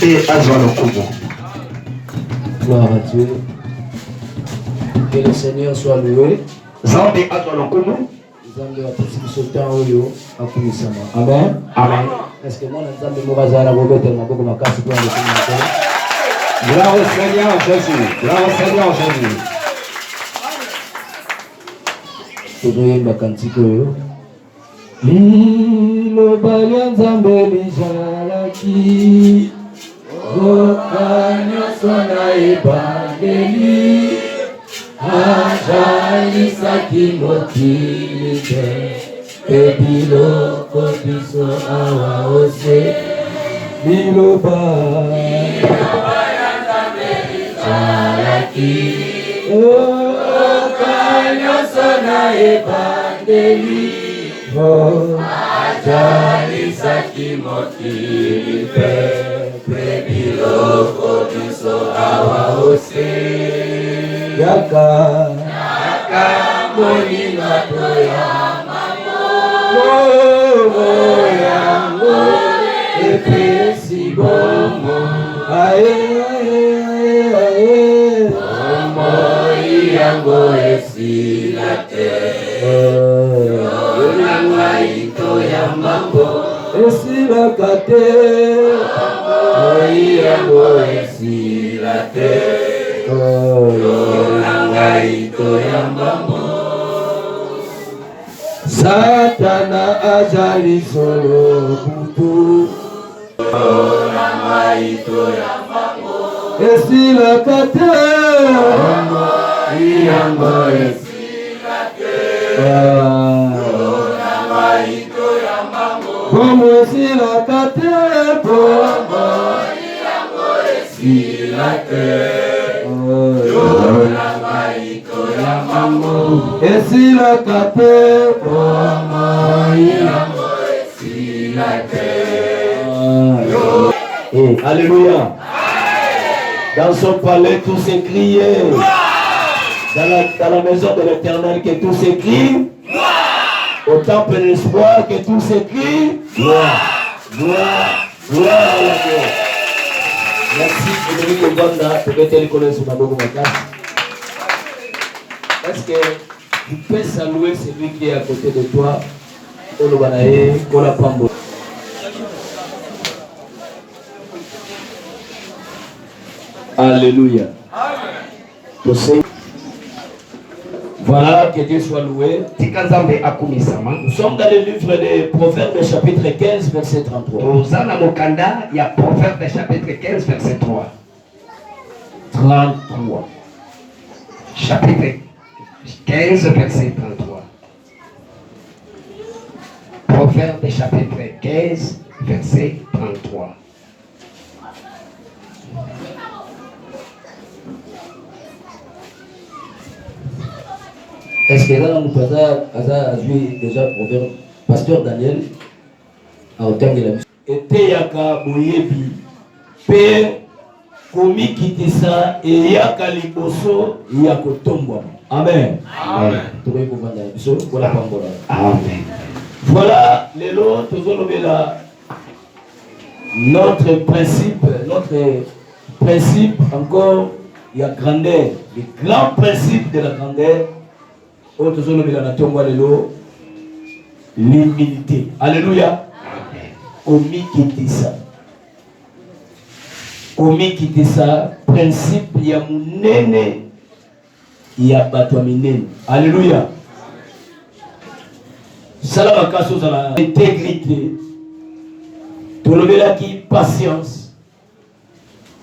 et azwa lokumu. Gloire à Dieu. Que le Seigneur soit loué. Zambe azwa lokumu. Zambe apesi biso temps oyo akumisama. Amen. Amen. Est-ce que moi Zambe mokazala kobetela maboko makasi pour le Seigneur? Gloire au Seigneur Jésus. Gloire au Seigneur Jésus. Tozoyemba kantiko oyo. Liloba lya Nzambe lizalaki oka nyonso na ebandeli azalisaki mokili te mpe biloko biso awa ose. Liloba ya Nzambe lizalaki oka nyonso na ebandeli azalisaki mokili mpe biloko biso awa ose. Yaka moninga toyamamo yango epesi bomo bomoi yango esila te. Esilaka te, moi yango esila te. Ngai toyambamo. Satana azali solo kutu. Ngai toyambamo. Esilaka te, moi yango esila te. Como esilaka te, como yango esila te. Esilaka te, como yango esila te. Alléluia. Dans son palais, tout s'écrit. Dans la maison de l'Éternel, que tout s'écrit. Au temple de l'espoir, que tout s'écrit. Gloire, gloire, gloire à la gloire. Merci, Frédéric Obanda, peut-être les collègues sur ma boue. Est-ce que tu peux saluer celui qui est à côté de toi? Olobanae, Kola Pambo. Alléluia. Amen. Voilà, que Dieu soit loué. Nous sommes dans le livre des Proverbes, chapitre 15, verset 33. Il y a Proverbes, chapitre 15, verset 3. 33. Chapitre 15, verset 33. Proverbes, chapitre 15, verset 33. Est-ce que là, nous avons vu déjà Proverbe, Pasteur Daniel, à autant de la mission. Et Teyaka Boyebi, Père, Komi Kitisa, et Yaka Liboso, Yako Tombo. Amen. Amen. Amen. Voilà, les lots, notre principe encore, il y a grandeur, le grand principe de la grandeur. L'humilité. Alléluia. Komi kitisa principe ya munene ya batwa minene. Alléluia. Salama kaso za la intégrité. Tolobela ki patience.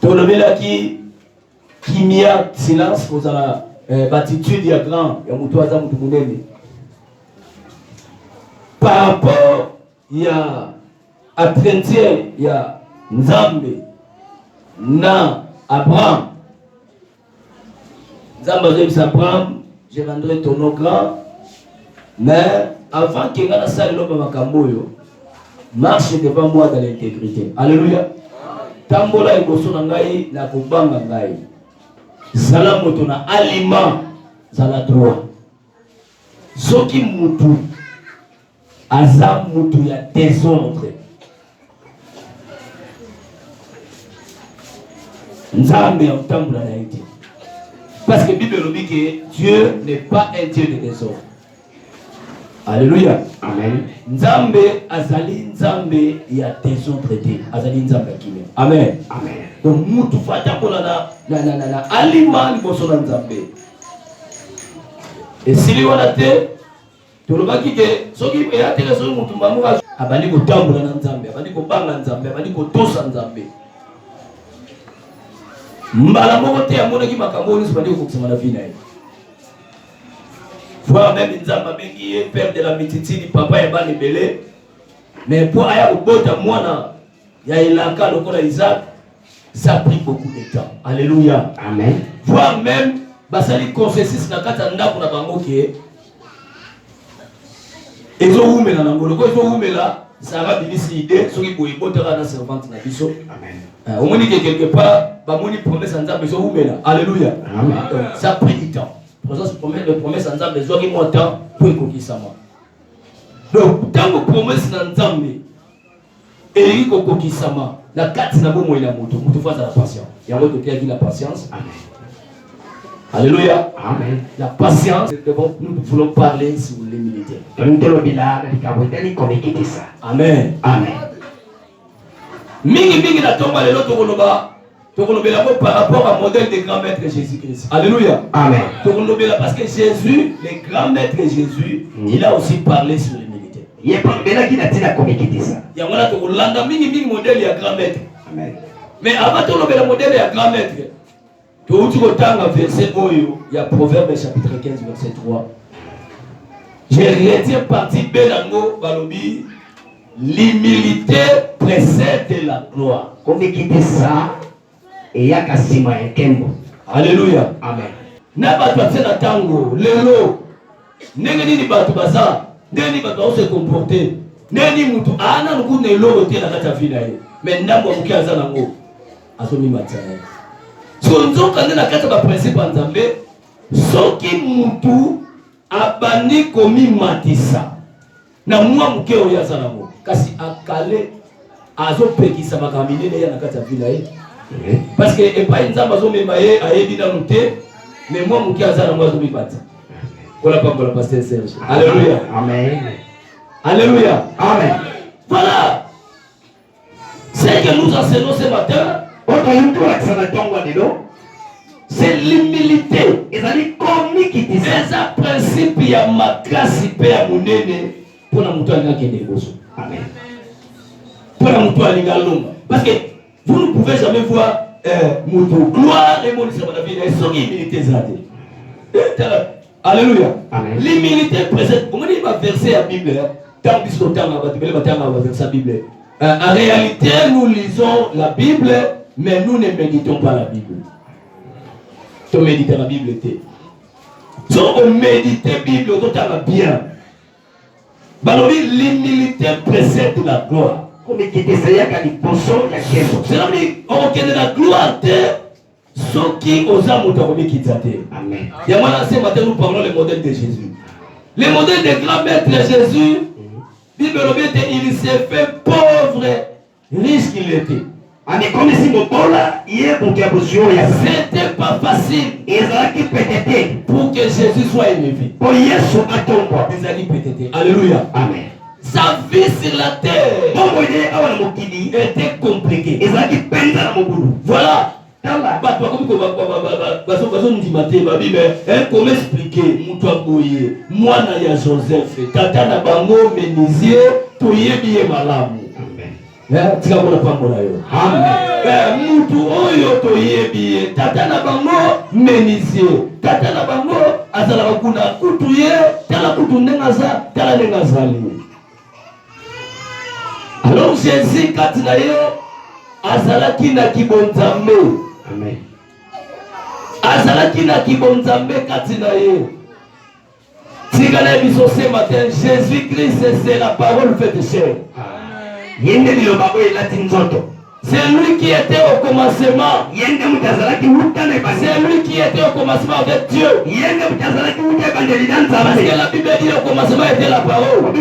Tolobela ki kimia silence pour la attitude ya grand ya mutu aza mutu munene. Par rapport ya apprentier ya Nzambe na Abraham. Nzambe a Abraham, je rendrai ton nom grand. Mais avant qu'il y ait ça, marche devant moi dans l'intégrité. Alléluia. Tambola et Bosso Nangai, la Kubanga Ngai. Zala Motona, aliment, Zala droit. Soki Moutou, Azam Moutou, il y a désordre. Nzambe en temps de la naïveté. Parce que la Bible dit que Dieu n'est pas un Dieu de désordre. Alléluia. Amen. Nzambe azali nzambe ya désordre te. Azali nzambe kimé. Amen. Amen. Donc mutu fata kola na alima liboso na nzambe. Et si li wana te tolobaki ke soki ya te soki mutu mbango abali kotambola na nzambe, abali kobanga nzambe, abali kotosa nzambe. Mbala moko te amonaki makambo nyonso bandi kokokisama na vie na ye. Voir même nzambe bengi ye père de la mititini papa ya bana ebele, mais pour aya kobota mwana ya elaka lokola Isaac, ça a pris beaucoup de temps. Alléluia. Amen. Voir même basali consensus na kata ndako na bango ke ezo umela na ngolo ko ezo umela Sarah bilisi idée soki boye botaka na servante na biso. Amen. Au moins que quelque part ba moni promesse nzambe ezo umela. Alléluia. Amen. Ça a pris du temps. Promesse nzambe ezo ki mo temps pour ekokisama. Donc tant que promesse na nzambe et ekokisama la kati na bomo ina moto mutu face à la patience. Il y a un autre qui a dit la patience. Amen. Alléluia. Amen. La patience, nous voulons parler sur l'humilité. Amen. Amen. Mingi na tomba lelo tokolobela par rapport à modèle de grand maître Jésus-Christ. Alléluia. Amen. Tokolobela parce que Jésus, le grand maître Jésus, il a aussi parlé sur l'humilité. Il y a un tokolanda mingi modèle ya grand maître. Amen. Mais avant de modèle ya grand maître, tu as verset Oyo, il y a Proverbe chapitre 15, verset 3. Je retiens partie Belango, Balobi, l'humilité précède la gloire. Alléluia. Amen. N'abattu na tango, lelo, neni batu baza, neni batu se comporter, neni mutu ana nuku nelo te na kata finaye. Mais ndambo muki azana ngo, asomi matana. Sonzo kande na kata ba principe nzambe soki mutu abani komi matisa na mwa muke oya zanamo kasi akale azo pekisa makamine ya na kata vila ye parce que e pa nzamba zo mema ye ayebi na noté mais mwa muke azana mwa zo bibata kola pambola pasteur Serge. Alléluia. Amen. Alléluia. Amen. Voilà ce que nous enseignons ce matin. C'est l'humilité. Et ça dit c'est un principe il y a ma classe hyper monene pour la mouton à Amen. Pour la mouton à parce que vous ne pouvez jamais voir mouton gloire et mon humilité. Alléluia. L'humilité présente. Comment il va verser la Bible? Tant que temps va verser la Bible. En réalité, nous lisons la Bible, mais nous ne méditons pas la Bible. Tu médites la Bible. Si on médite la Bible, on va bien. L'humilité précède la gloire. C'est-à-dire qu'on connaît la gloire de ceux qui osent monter qui t'attendent. Amen. Et moi, ce matin, nous parlons le modèle de Jésus. Le modèle de grand maître Jésus, il s'est fait pauvre, riche qu'il était. C'était pas facile pour que Jésus soit élevé. Alléluia. Amen. Sa vie sur la terre était compliquée. Voilà. Comment expliquer moi na Joseph tata na bango menisier toyebi malamu. Tika bona pambola yo. Amen. Mutu oyo toyebi tata na bango menisier tata na bango azala kuna kutuye tala kutundenga za tala nenga zali. Alors Jésus katina yo azalaki na kibonzambe. Amen. Azalaki na kibonzambe katina ye. Tigana biso ce matin Jésus-Christ c'est la parole faite chair. C'est lui qui était au commencement. C'est lui qui était au commencement avec Dieu. Parce que la Bible dit au commencement était la parole.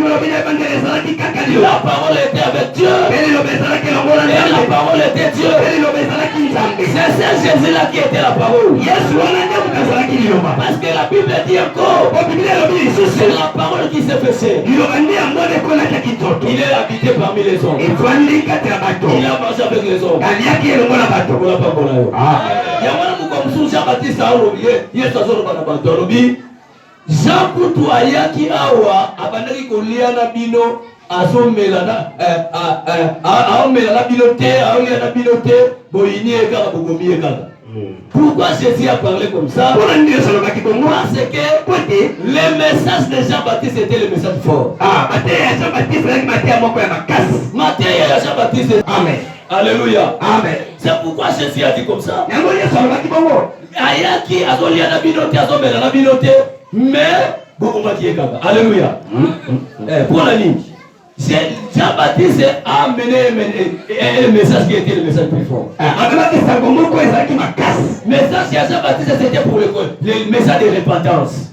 La parole était avec Dieu. Et la parole était Dieu. C'est C'est Jésus là qui était la parole. Parce que la Bible dit encore, c'est la parole qui s'est fait chair. Il est habité parmi les hommes. Il a marché avec les hommes. Jean Coutu ayaki awa abandaki kolia na bino azomela na bino te aolia na bino te boyini ekaka bokomi ekaka. Pourquoi Jésus a parlé comme ça? Parce que le message de Jean-Baptiste était le message fort. Matthieu et Jean-Baptiste. Amen. Alléluia. Amen. C'est pourquoi Jésus a dit comme ça. Ayaki azolia na bino te azomela na bino te mais bokomaki ekaka. Alléluia. Pour la ligne. Jean-Baptiste a amené un message qui était le message plus fort. Le message de Jean-Baptiste c'était pour le message de repentance.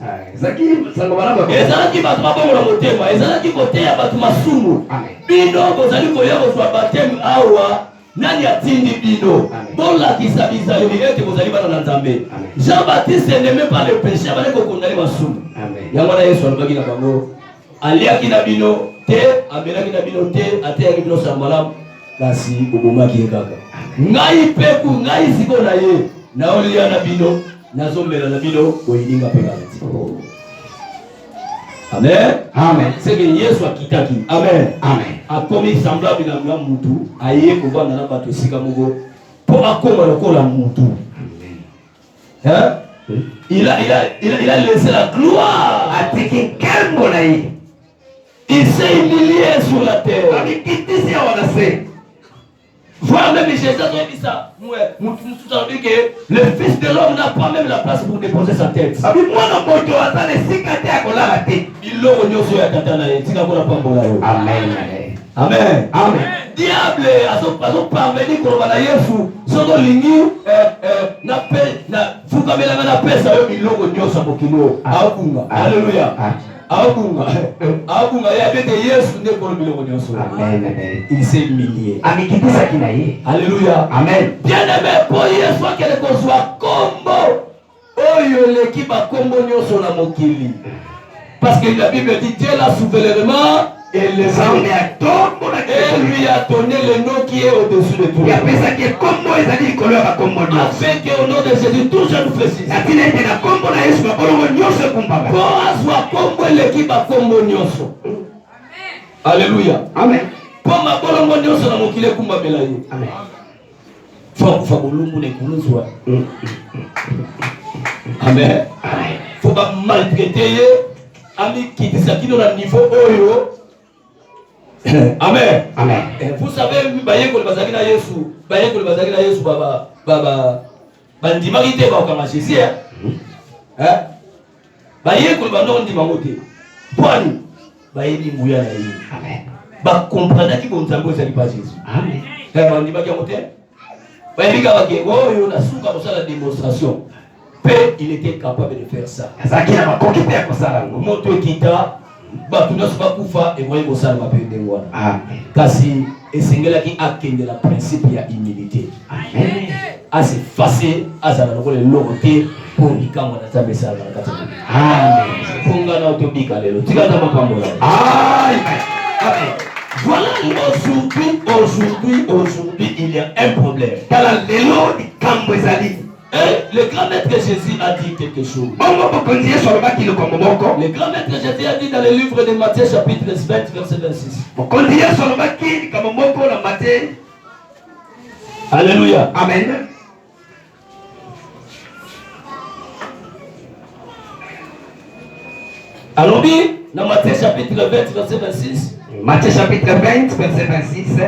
Jean-Baptiste n'aimait pas le péché. Aliaki na bino te, amelaki na bino te, ateyaki bino samalam, kasi bobomaki ekaka. Ngai peku, ngai siko na ye, na olia na bino, na zombela na bino, boyininga pekati. Amen. Amen. C'est que Yesu akitaki. Amen. Amen. Akomi semblable na mwa mutu, aye kovanda na bato sika moko, po akoma lokola mutu. Hein? Il a laissé la gloire. Il s'est humilié sur la terre. Voir même Jésus a dit ça. Le Fils de l'homme n'a pas même la place pour déposer sa tête. Amen. Amen. Amen. Diable a parvenu pour la Yesu. Sono lingi na fukamela na pesa yo milongo nyosa mokilo. Alléluia. Il s'est humilié. Alléluia. Amen. Bien-aimé pour Yesu akele kozwa kombo oyo leki ba kombo nyoso na mokili. Parce que la Bible dit Dieu l'a souverainement et lui a donné le nom qui est au-dessus de tout. Afin qu'au nom de Jésus, tout jeune précise. Alléluia. Amen. Amen. Faut pas maltraiter. Ami qui dit ça qui dans le niveau oyo. Amen. Amen. Vous savez, bayeko le bazakina Yesu, baba bandima kite ba kama Jésus. Bayeko le bando ndima moté. Pwani bayebi mbuya na ye. Amen. Ba comprendre ki bonzambo ezali pas Jésus. Amen. Bandima ki moté. Bayebi ka ba ke oyo na suka ko sala démonstration. Il était capable de faire ça. Moto kita batuna soba kufa et voyez ça ma paix de moi. Kasi esengela ki akende la principe ya humilité. Amen. Assez facile azala lokole lokote pour bikamwa na tambe sala na kati. Amen. Funga na utobika lelo. Tika na mapambola. Amen. Voilà aujourd'hui il y a un problème. Kala lelo ikambo ezali. Le grand maître Jésus a dit quelque chose. Le grand maître Jésus a dit dans le livre de Matthieu chapitre 20 verset 26. Alléluia. Amen. Allons-y dans Matthieu chapitre 20 verset 26. Matthieu chapitre 20 verset 26.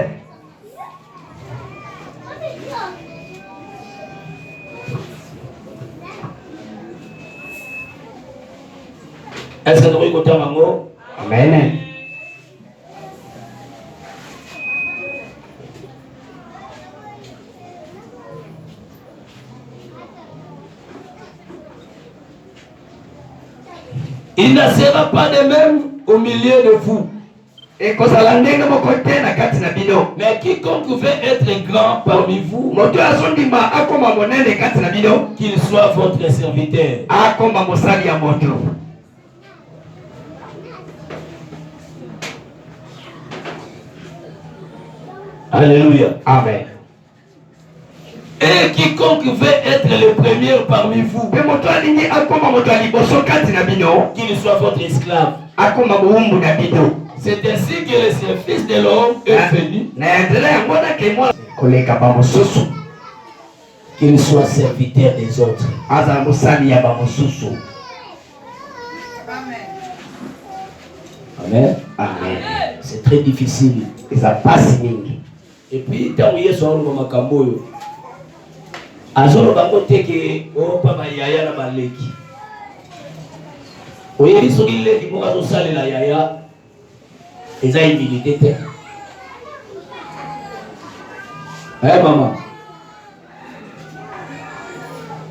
Est-ce que nous écoutons un mot? Amen. Il ne sera pas de même au milieu de vous. Et que ça l'endègue mon côté na kati na bino. bino. Mais quiconque veut être grand parmi vous, Moto azondima akoma monene kati na bino. qu'il soit votre serviteur. Akoma mosali ya moto. Alléluia. Amen. Et quiconque veut être le premier parmi vous, Pe moto alingi akoma moto aliboso kati na bino. qu'il soit votre esclave. Akoma muumbu na bino. C'est ainsi que le Fils de l'homme est venu, Na endele yango na kemo koleka ba mosusu. qu'il soit serviteur des autres. Aza mosali ya ba mosusu. Amen. Amen. C'est très difficile. Eza pasi mingi. Et puis, tant que Yesu aloba makambo yo, azoloba ngo teke opa bayaya na baleki. Oyebi soki leki moko azosalela yaya, eza humilité te. Mama.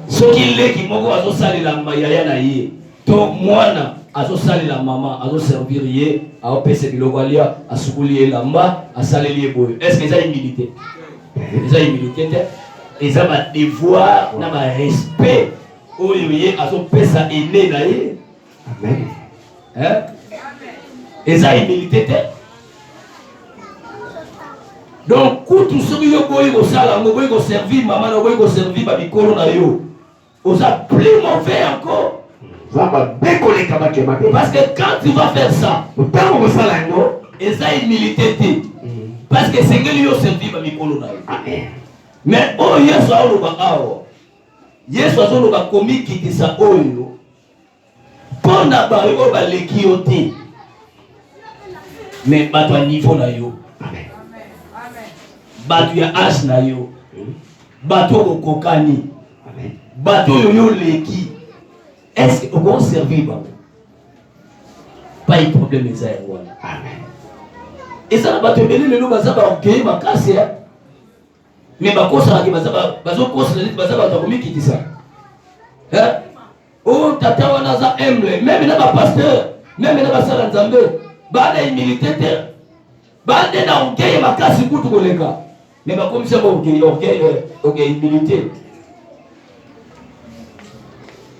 Soki leki moko azosalela yaya na ye, to mwana azosalela mama, azoservir ye, aopesa biloko alia, asukuli elamba, asaleli ye boyo. Est-ce que eza humilité? Eza humilité te. Eza ba devoir na ba respect oyo ye azopesa ene na ye. Amen. Hein? Eza humilité te. Donc kutu soki yo boyi kosala ngo boyi koservir mama na boyi koservir ba bikolo na yo, oza plus mauvais encore. Parce que quand tu vas faire ça, eza humilité te. Parce que c'est que lui au servir ba mikolo na yo. Amen. Mais oh Yesu aloba awo. Yesu azoloba komi kitisa oyo. Pona ba yo ba leki yo te. Mais bato a niveau na yo. Amen. Bato ya âge na yo. Bato okokani. Amen. Bato yo leki. Est-ce que on servir ba? Pas de problème ça ya wana. Amen. Et ça va te mener le nom bazaba ok makasi ya. Mais bakosa ki bazaba bazokosa les bazaba ta komi kitisa. Hein? Oh tata wana za humble, même na ba pasteur, même na ba sala nzambe, ba na humilité te. Ba de na ok makasi kutu koleka. Mais bakomisa ba ok humilité.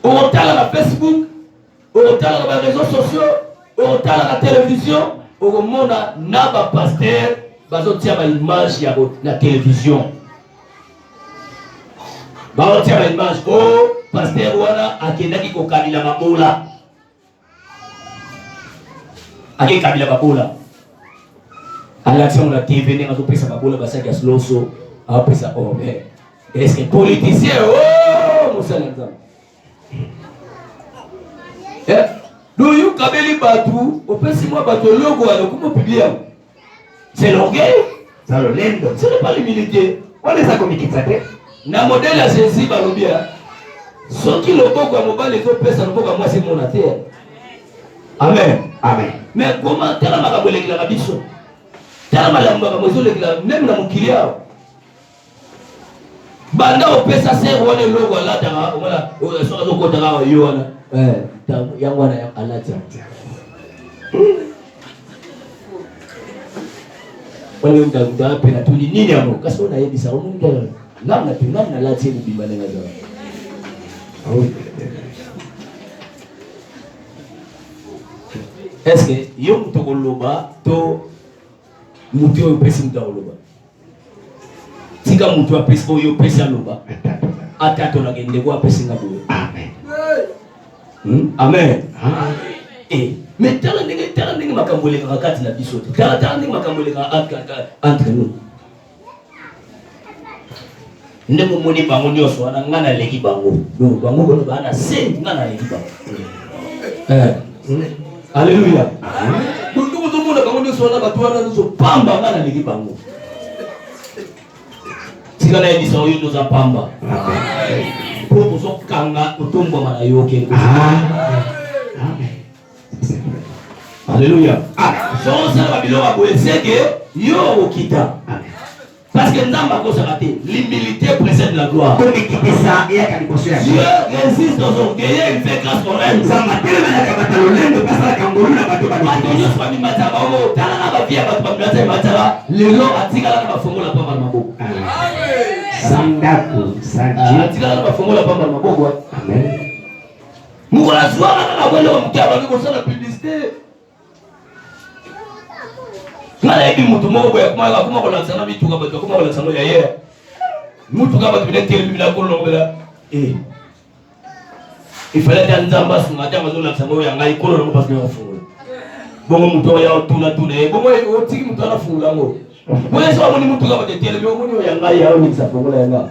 On tala na Facebook, on tala na réseaux sociaux, on tala na télévision. Au monde n'a pas pasteur, bazotia ba image ya la télévision. Bazotia ba image oh pasteur wana akendaki ko kabila mabola. Ake kabila mabola. Alatia on la TV ne ngazo pesa mabola basaki asloso, a pesa oh mais est-ce que politicien oh musalanza. Do you kabeli batu, opesi moi batu logo à comment publier. C'est l'orgueil, Ça le lendo. ce n'est pas l'humilité. On les a commis ça. Na modèle à Jésus balobia. Ce qui le boko à mobile les autres personnes boko à moi c'est mon terre. Amen. Amen. Mais comment tellement makabole la biso. Tellement la makamozo le même na mukilia. Banda opesa c'est wone logo la tanga wala so zo ko tanga yo wana. Yang wana yang alaja. Wale mtakuta pena tuli nini hapo? Kasi una yebisa umuntu namna tunamna la timu bimbale ngaza. Est-ce que yo mutokoloba to mutu yo pesi mutokoloba? Tika mutu wa pesi yo pesi aloba. Atato na gende kwa pesi ngabo. Amen. Amen. Mais tala ndenge makambole kakati na biso. Tala ndenge makambole entre nous. Ndemo moni bango nyoso wana ngana leki bango. Donc bango bono bana se ngana leki bango. Alléluia. Donc tout le monde bango nyoso wana batu wana nyoso pamba ngana leki bango. Tika na edisa oyo nyoza pamba. Pour vous kanga utumbo mana yoke. Amen. Alléluia. Ah, so ça va bilo aboyeseke yo okita. Parce que Nzamba a raté. L'humilité précède la gloire. Dieu résiste aux orgueilleux, il fait grâce pour elle. Nalayebi mutu moko boya kuma ko laksana bituka bato kuma ko laksana ya yera mutuka bato bine tele bibila ko lobela il fallait dans Nzamba sunga ta mazo laksana ya ngai ko lo parce que on fungula bongo mutu ya tuna bongo o tiki mutu ala fungula ngo boye so amoni mutuka bato tele bo moni ya ngai ya ni sa fungula ya nga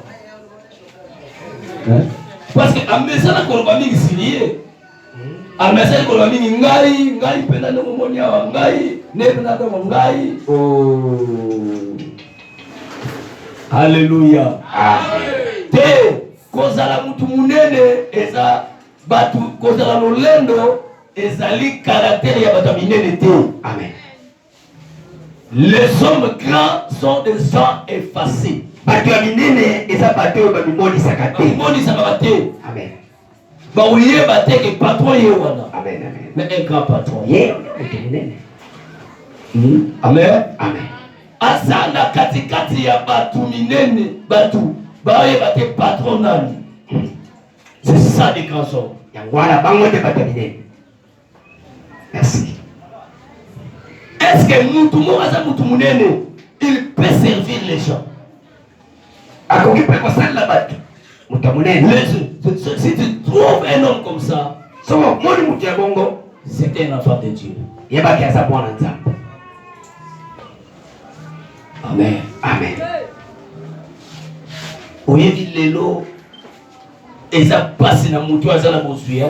parce que amesana ko ba mingi silié amesana ko ba mingi ngai penda no moni ya ngai Nebna do ngai. Oh. Alléluia. Amen. Te kozala mutu munene eza batu kozala lolendo ezali caractère ya batu minene te. Amen. Les hommes grands sont des gens effacés. Batu minene eza batu ba mimoni sakate. Mimoni sakate. Amen. Ba ouye bate ke patron ye wana. Amen, amen. Mais un grand patron. Ye, munene. Amen. Amen. Asana katikati ya batu minene batu baye bate patronal. C'est ça des grands hommes. Yangwala bango de batu minene. Merci. Est-ce que mutu moaza mutu munene il peut servir les gens? Akokipe ko sala batu. Mutu munene. Si tu trouves un homme comme ça, so moni mutu ya bongo, c'est un enfant de Dieu. Yeba kiasa bwana nzambe. Amen. Amen. Oyebi lelo eza pasi na mutu azala mozuya.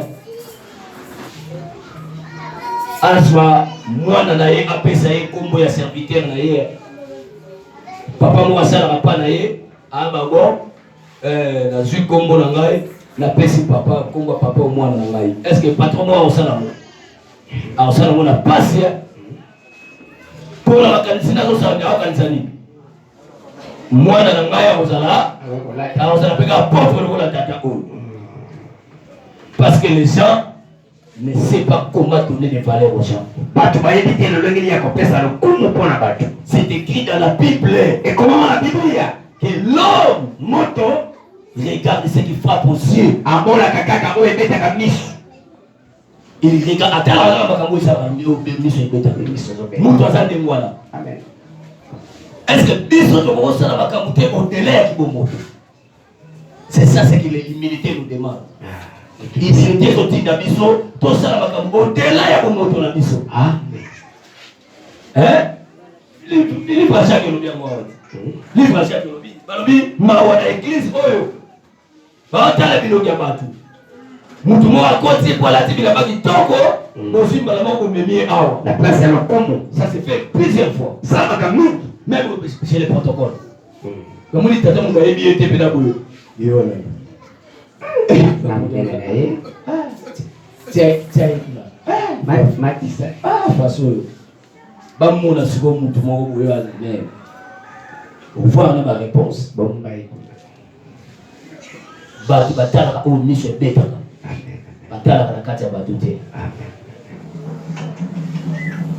Azwa mwana na ye apesa ye kombo ya serviteur na ye. Papa mo asala papa na ye abago na zui kombo na ngai na pesi papa kombo papa o mwana na ngai. Est-ce que patron mo osala mo? A osala mo na pasi ya. Pour la kanisa na zo sa ya kanisa ni. Mwana na ngai ozala peka pauvre lokola tata o. Parce que les gens ne savent pas comment donner des valeurs aux gens. C'est écrit dans la Bible. Et comment la Bible que l'homme moto regarde ce qui frappe aux yeux. Il regarde à Amen. Est-ce que c'est ça ce que l'humilité nous demande. L'humilité au titre d'abisso, tout ça au-delà ya moto na biso. Hein? Livre chaque le bien moi. Livre chaque le bien. Balobi mawa na église oyo. Ba tala bino ya batu. Mutu mo akoti kwa la tibila ba kitoko, mozimba la moko memi awa. La place ya lokomo, ça s'est fait plusieurs fois. Ça va comme nous. Même chez les protocoles. Comme on dit, tata mon gars, il était pédagogue. Il est là. Tiens, Matissa. Ah, façon. Bah, mon assuré, mon tout le monde, on voit ma réponse. Bon, bah, tu vas t'arrêter au mission bête. Bah, t'arrêter la carte à batouter.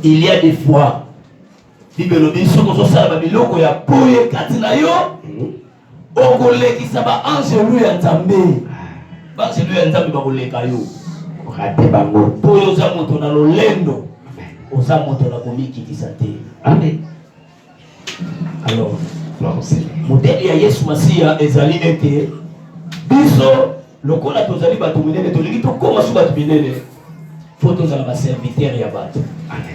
Il y a des fois. Bible dit ce que ça va biloko ya poye katina yo okolekisa ba ange ya nzambe ba ange ya nzambe ba koleka yo rate bango poyo za moto na lolendo oza moto na komikitisa te. Amen. Alors modèle ya Yesu Masiya ezali ete biso lokola tozali bato minene tolingi tokoma su bato minene faut tozala ba serviteur ya bato. Amen.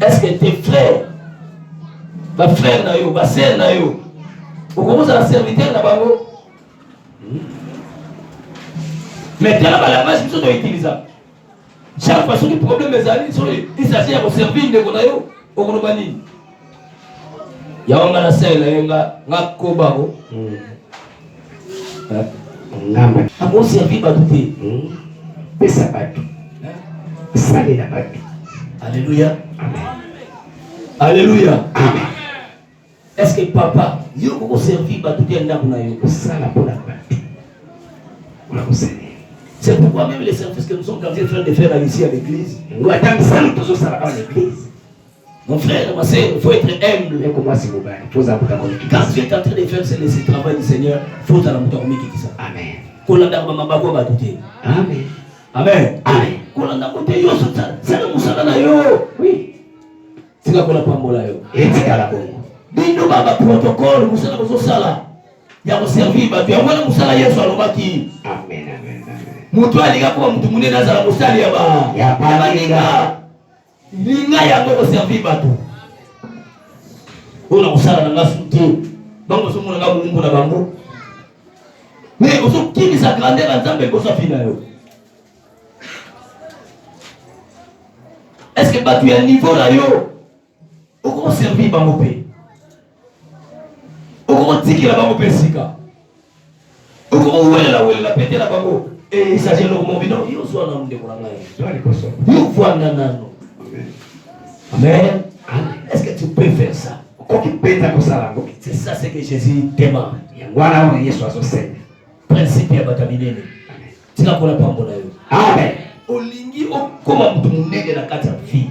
Est-ce que tes frères, ma frère na yo, ma sœur na yo, vous commencez à serviteur na bango? Mais tu as la base, tu dois utiliser. Chaque fois que le problème est allé, il s'agit de servir de Gonayo, au Gonobani. Yawanga la sœur, nga kobago. A bon servir batouté. Pesa batu. Sale la batu. Alléluia. Alléluia. Amen. Est-ce que papa, yo ko servir ba tout en ndako na yo ça la pour la batu. On a conseillé. C'est pourquoi même les services que nous sommes capables de faire ici à l'église. Nous attendons ça nous tous ça là à l'église. Mon frère, ma soeur, il faut être humble. Mais comment c'est mobile? Il faut savoir comment. Quand tu es en train de faire ce travail du Seigneur, il faut aller à la qui ça. Amen. Kolanda mama ko ba tout. Amen. Amen. Amen. Kolanda ko te yo ça le musala na yo. Oui. Tika kola pambola yo. Et tika la bongo. Bino baba protocole musala ko sala. Ya ko servir ba tu amona musala Yesu alobaki. Amen, amen, amen. Mutu aliga ko mutu munene azala musali ya ba. Ya baninga. Linga ya ko servir ba tu. Ona musala na ngasuti. Bango so mona ga mungu na bango. Mais aussi qui sa grandeur en Zambie ko sa fina yo. Est-ce que tu es à niveau là yo? Au comment servir bango pe? Au comment tiki la bango pe sika? Au comment ouela la pété la bango? Et il s'agit de mon bidon, yo so na mde ko na ngai. Toi les cosso. Yo voit nanano. Amen. Est-ce que tu peux faire ça? C'est ça ce que Jésus demande. Principe ya bataminene. Tika kola pambo na yo. Amen. Olingi okoma mutu munene na kati ya vie.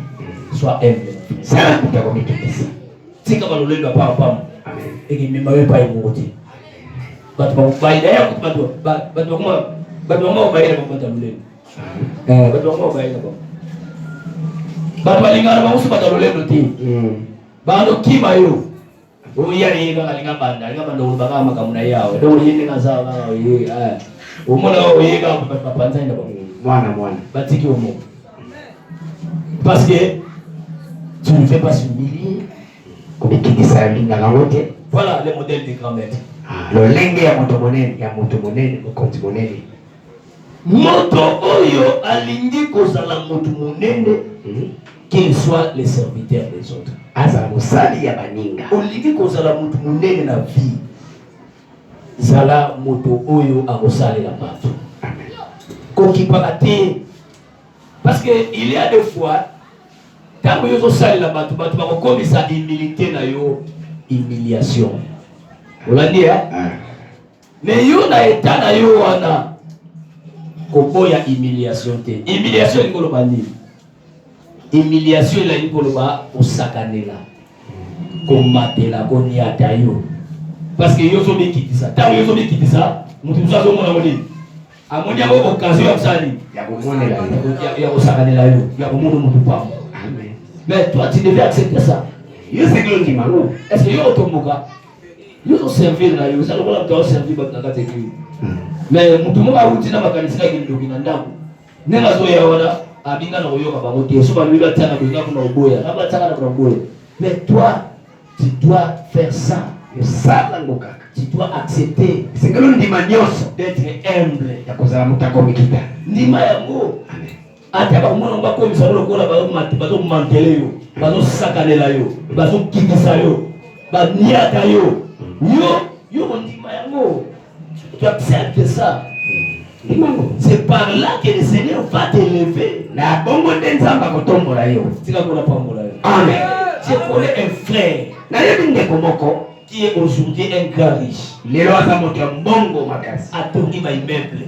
Sois humble. Sana kutakomikisa. Tika balolendo pa pam. Amen. Eki mema we pa imoti. Batu ba baida ya batu koma baida ba batalolendo. Batu koma baida ba. Batu balingana ba usu batalolendo ti. Bando kima yo. Uyani ngalinga banda ubaka makamuna yawe. Ndo yini ngazawa ngawe yi. Umona oyiga papanza ndo mwana. Batiki omo. Parce que tu ne fais pas s'humilier. Kumikisa linga ngawote. Voilà le modèle des grands maîtres. Lo lenge ya moto monene, okonti monene. Moto oyo alingi kozala moto monene. Qu'il soit les serviteurs des autres. Aza musali ya baninga. Olingi kozala moto monene na vie. Zala moto oyo akosali la bato. Koki pakati. Parce que il y a des fois tant que yo sali la bato ba komi sa humilité na yo humiliation. Olandi hein? Mais yo na état na yo wana koboya humiliation te. Humiliation ngolo bani. Humiliation la ngoloba osakanela. Komatela koniata yo. Parce que yo so bikiti ça. Tant yo so bikiti ça, mutu so mona moni. Amoni abo occasion ya sali. Ya komonela yo. Ya osakanela yo. Ya komono mutu pa. Amen. Mais toi tu devais accepter ça. Yo c'est que qui malo. Est-ce que yo otomoka? Yo so servir na yo, ça le voilà toi servir ba na katekri. Mais mutu mo ba uti na makanisa kindoki na ndako. Nenga zo ya wana abinga na koyoka bango te. So ba biba tana ko ngako na oboya. Aba tana na oboya. Mais toi tu dois faire ça. Tu dois accepter d'être humble. Ndima yango. Ata ba mwana ba ko misalo lokola ba zo mantele yo, ba zo sakanela yo, ba zo kikisa yo, ba niata yo. Yo ndima yango. Tu acceptes ça. C'est par là que le Seigneur va t'élever. Na bongo ndenzamba kotombola yo. Tika kola pambola yo. Amen. Je connais un frère. Na yebinde komoko qui est aujourd'hui un grand riche. Lelo aza moto ya mbongo makasi. Atongi ba immeuble.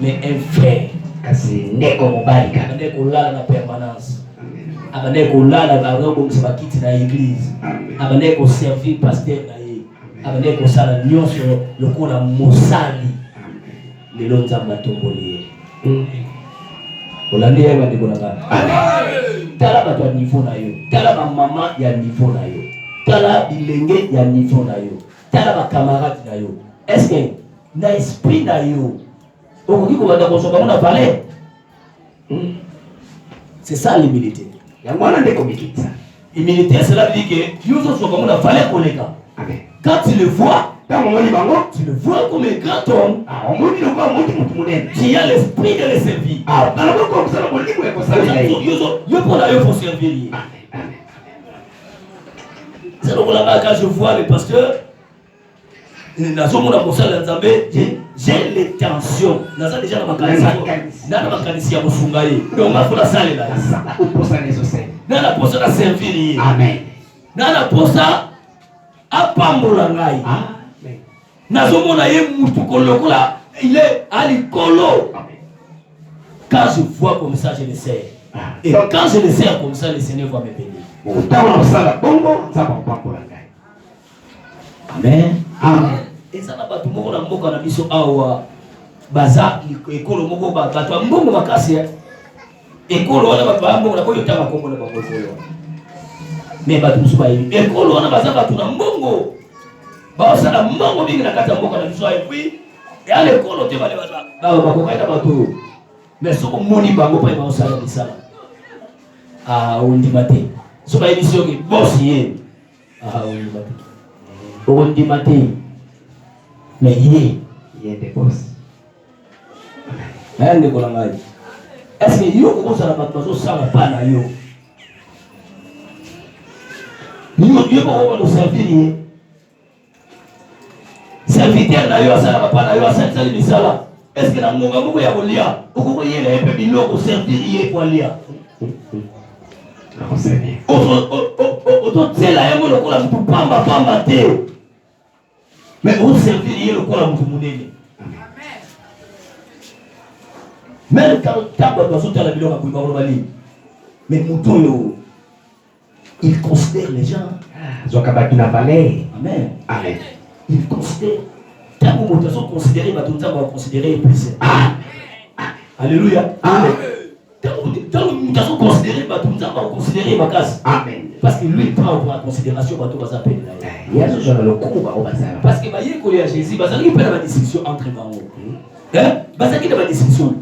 Mais un frère kasi ndeko mobali kaka. Ndeko lala na permanence. Ndeko lala na robo msaba kiti na église. Ndeko servir pasteur na ye. Ndeko sala nyonso lokola mosali. Lelo nzamba tomboli. Olandi ya ndeko na ngana. Amen. Tala ba to niveau na yo. Tala ba mama ya niveau na yo. Tala bilenge ya niveau na yo. Tala ba camarade na yo. Est-ce que na esprit na yo okoki ko banda ko soba mona valeur? C'est ça l'humilité. Ya mwana ndeko mikita. Humilité cela veut dire que yo so soba mona valeur koleka. Amen. Quand tu le vois, tu le vois comme un grand homme. Tu as l'esprit de le servir. Yo faut servir. C'est donc là quand je vois le pasteur, j'ai les tensions. Déjà dans ma canisse, à Mosungaye. Donc, ma foi, la salle là. Dans la poste, la servir. Amen. Dans la poste, apambola ngai. Nazomona ye mutu kolokola, il est à l'écolo. Quand je vois comme ça, je le sais. Et quand je le sais comme ça, le Seigneur va me bénir. Amen. Amen. Et ça n'a pas tout le monde dans le mission awa baza école moko ba bato mbongo makasi école wana ba mbongo na koyo taba kombo na ba koyo mais bato musuba yi école wana baza bato na mbongo ba sala mbongo mingi na kata mboka na biso et puis et à l'école te bale baza ba ko kaita bato mais soko moni bango pa ba sala bisala on dit maté so ba émission ki boss yé on dit maté on dit maté mais il est des boss. Est-ce que yo commence à la battre ça va pas là yo? Yo comment nous servir? Serviteur là yo ça va pas là yo ça ça dit ça. Est-ce que la monga moko ya kolia? Oko yele pe biloko servir yé pour lia. Auto tela yemo lokola mtu pamba te. Mais on servir yé lokola mtu munene. Même quand Taba doit sauter à la biloko pour Bali. Mais Moutoyo, il considère les gens. Zokabaki na valeur. Amen. Amen. Il considère. Tant que Moutoyo considéré, va considérer plus. Alléluia. Amen. Tant que Moutoyo considéré, va considérer ma casse. Amen. Parce que lui, il prend en considération va tout s'appeler. Il y a ce genre de combat au bazar. Parce que il y a Jésus, il peut y avoir une discussion entre eux. Hein? Parce qu'il y a une discussion.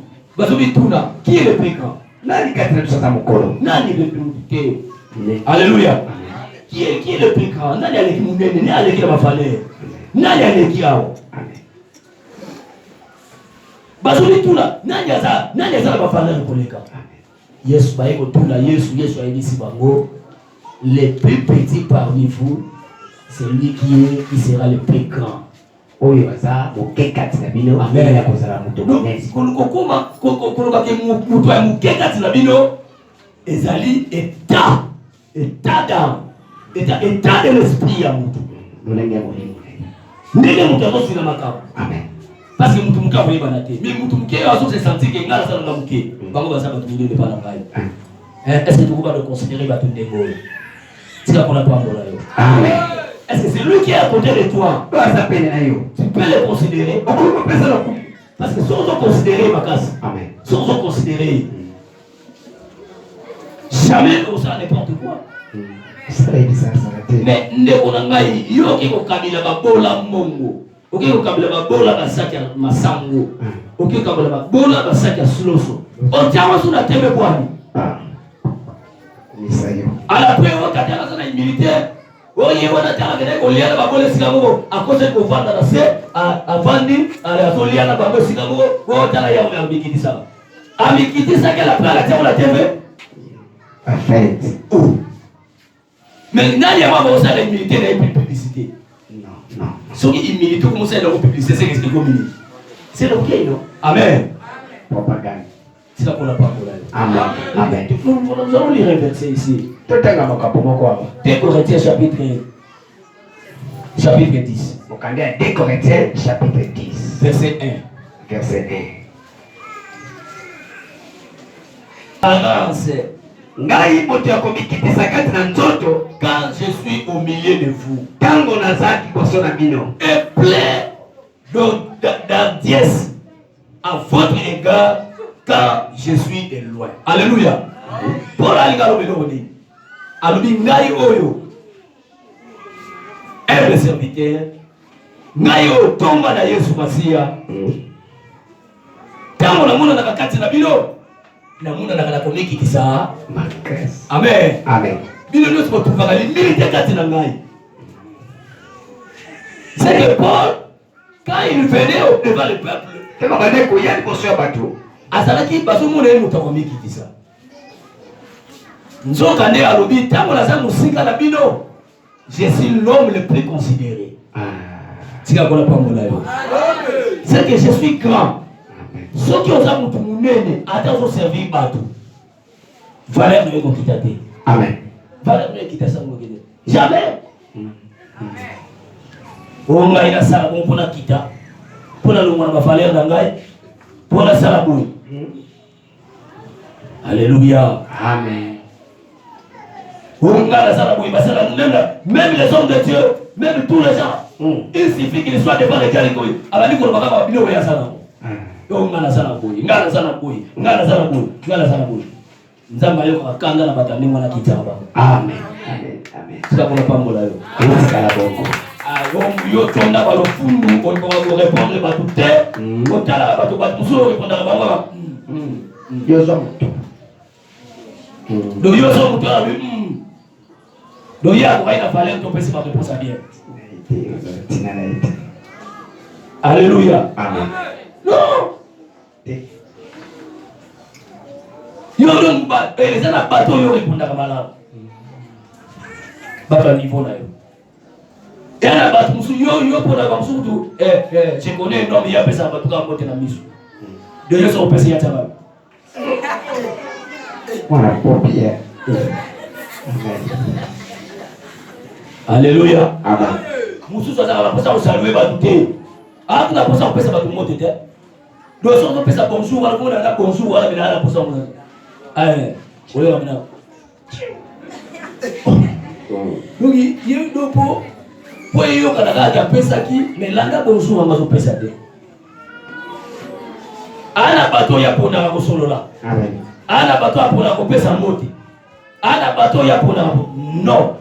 Qui est le plus grand? Nani katana tusata mkono? Nani le plus grand? Alléluia. Qui est le plus grand? Nani aleki munene? Nani aleki la mafale? Nani aleki yao? Amen. Bazuli tuna nani aza la mafale koleka? Yesu baiko tuna Yesu aidisi bango. Le plus petit parmi vous, c'est lui qui sera le plus grand. Oyo baza mukekati na bino amena ya kozala muto monesi kolokoma koloka ke muto ya mukekati na bino ezali état d'âme état de l'esprit ya muto nolenge ya molimo ndenge muto azosila makambo. Amen. Parce que muto muka oyeba na te mais muto muke azo se sentir que ngala sala muke bango baza bato ndenge pa na ngai. Est-ce que tu peux considérer bato ndenge tika kona pambola yo? Amen. Est-ce que c'est lui qui est à côté de toi? Tu peux le considérer. Parce que sans considérer ma casse. Amen. Sans considérer. Jamais on sera n'importe quoi. Mais ndeko na ngai yo ki ko kabila babola mongo. Oki ko kabila babola basaki ya masango. Oki ko kabila babola basaki ya sloso. O tiawa suna teme kwani. Ni sayo. Ala pe wakati ana sana militaire. Oye wana tala kene kolia na babole sikamu akose ko vanda na se avandi ala tolia na babole sikamu wo tala ya mbikiti sana amikiti saka la plala tena la TV parfait. Mais nani ya mama osala militaire na publicité? Non. So il milite comme ça la publicité c'est ce que communique. C'est OK non? Amen. Propagande. C'est là qu'on a pas pour là. Amen. Nous allons lire un verset ici. Tout est dans mon capot quoi. 2 Corinthiens chapitre 10. Mon candidat 2 Corinthiens chapitre 10 verset 1. Verset 1. Avance. Ngai moto ya komikitisa kati na nzoto Quand je suis au milieu de vous, tango nazaki koso na bino et plein d'hardiesse à votre égard quand je suis de loin. Alléluia. Pour aligalo beloni. Alobi ngai oyo. Le serviteur. Ngai oyo tomba na Yesu Masia. Tango na mona na kakati na bino. Na mona na kana komikitisa. Amen. Amen. Bino nous se trouvons à l'humilité kati na ngai. C'est que Paul, quand il venait devant le peuple, Kama badeko yani koso ya bato. azalaki bazomona ye moto akomikitisa. Nzoka nde alobi ntango naza mosika na bino, je suis l'homme le plus considéré. Tika kola pambola yo. C'est que je suis grand. Soki oza moto munene ata ozoservir bato, valeur no ekokita te. Amen. Valeur no ekita sango kende. Jamais. On a une salle pour la kita. Pour la loi, on va faire l'angai. Pour la salle pour. Alléluia. Amen. On a la salle pour. Même les hommes de Dieu, même tous les gens. Il suffit qu'ils soient devant les Jéricho. Alors, nous allons voir le bien ça. On a la salle pour. On a la salle pour. On a la salle pour. On a la salle pour. Nzamba yo kakanga na batani mwana kitaba. Amen. Amen. Amen. Sika kuna pambola yo. Kala bongo. Yo tonda ba lo fundu on va répondre ba tout té. On tala ba tout ba muso répondre ba ba. Yo zomo. Do yo zomo to abi. Do ya ko ina fale to pesi ba réponse bien. Alléluia. Amen. Non. Yo don ba les ana bato yo répondre ka mala. Ba niveau na yo. Et à la base, yo pour la base, je connais un homme qui a fait ça, il a monté dans la mission. D'ailleurs, ça, on peut s'y attendre. Voilà, pour Pierre. Alléluia. Amen. Moussou, ça va pour ça, on salue, va douter. Ah, tu as pour ça, on peut ça, va tout monter. Donc, si on peut ça, bonjour, on a bonjour, on a bien la pour ça. Allez, on est maintenant. Donc, il y a eu deux pots. Pour yo kana ka pesa ki melanga bonjour amazo pesa de ana bato ya pona ko solola Amen. ana bato ya pona ko pesa moti ana bato ya pona no